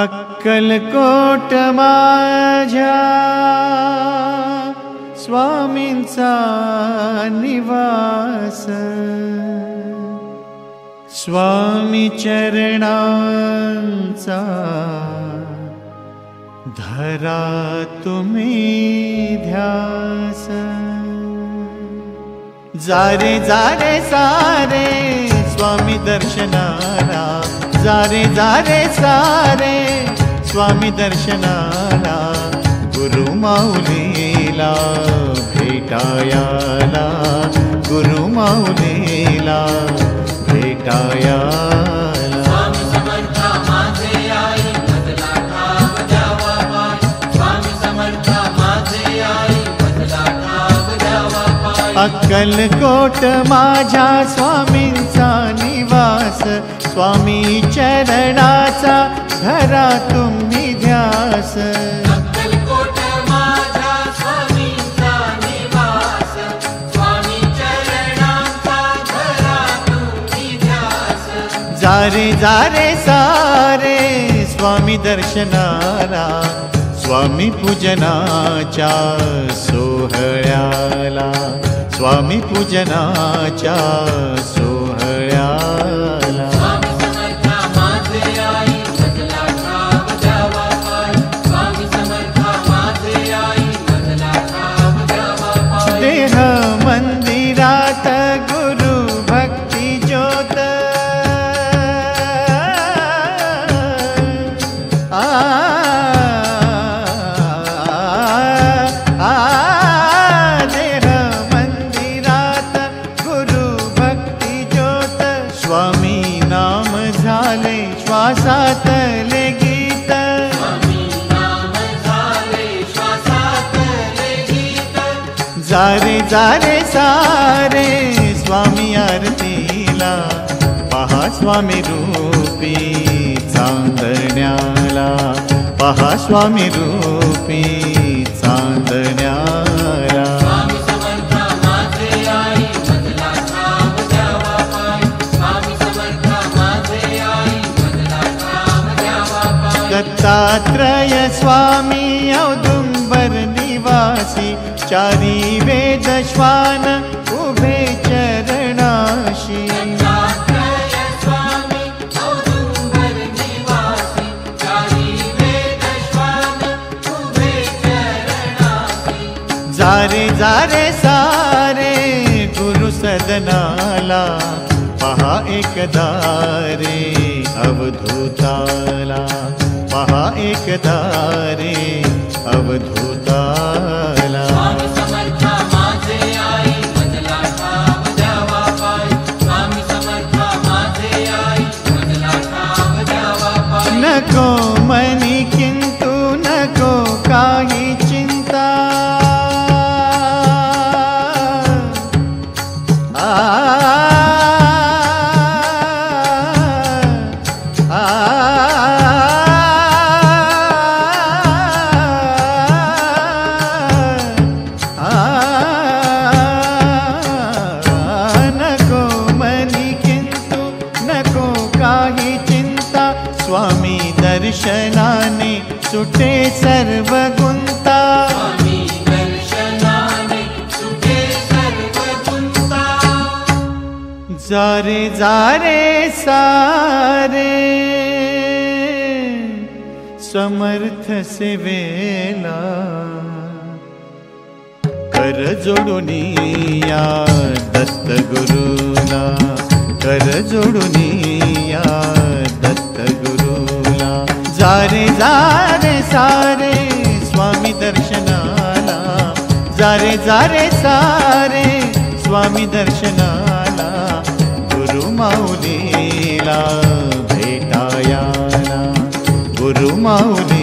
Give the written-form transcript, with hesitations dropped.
अक्कलकोट माझ्या स्वामींचा निवास, स्वामी चरणांचा धरा तुम्ही ध्यास। जारे जारे सारे स्वामी दर्शनाला, जारे जारे सारे स्वामी दर्शनाला, गुरु माऊलीला भेटायाला, गुरु माऊलीला भेटायाला। स्वामी समर्था माझे आई बदला ठाव द्यावा पाय, स्वामी समर्था माझे आई बदला ठाव द्यावा पाय। अक्कलकोट माझ्या स्वामींचा निवास, स्वामी चरणाचा धरा तुम्ही ध्यास। अक्कलकोट माझ्या स्वामींचा निवास, स्वामी चरणांचा धरा तुम्ही ध्यास। जारे जारे सारे स्वामी दर्शनाला, स्वामी पूजनाच्या सोहळ्याला, स्वामी पूजनाच्या सोहळ्याला। स्वामी समर्था माझे आई बदला ठाव द्यावा पाय, स्वामी समर्था माझे आई बदला ठाव द्यावा पाय। देह मंदिरात गुरु भक्ती ज्योत, देह मंदिरात गुरु भक्ती ज्योत, स्वामी नाम झाले श्वासातले गीत, स्वामी नाम झाले श्वासातले गीत। जारे जारे सारे स्वामी आरतीला, पहा स्वामी रूपी चांदण्याला, पहा स्वामी रूपी चांदण्याला। स्वामी समर्था माझे आई बदला ठाव द्यावा पाय, स्वामी समर्था माझे आई बदला ठाव द्यावा पाय। दत्तात्रय स्वामी औदुंबर निवासी, चारी वेद श्वान उभे चरणाशी। दत्तात्रय स्वामी औदुंबर निवासी, चारी वेद श्वान उभे चरणासी। जारे जारे सारे गुरु सदनाला, पहा एकदा रे अवधूताला, पहा एकदा रे अवधूताला। स्वामी समर्था माझे आई बदला ठाव द्यावा पाय, स्वामी समर्था माझे आई बदला ठाव द्यावा पाय। नको मनी किंतु नको काही चिंता, नको मनी किंतु नको काही चिंता, स्वामी दर्शनाने सुटे सर्व गुंता, स्वामी दर्शनाने सुटे सर्व गुंता। जारे जारे सारे समर्थ सेवेला, कर जोडून या दत्त गुरुला, कर जोडून या दत्त गुरुला। जारे जारे सारे स्वामी दर्शनाला, जारे जारे सारे स्वामी दर्शनाला, गुरु माऊलीला भेटायाला, गुरु माऊली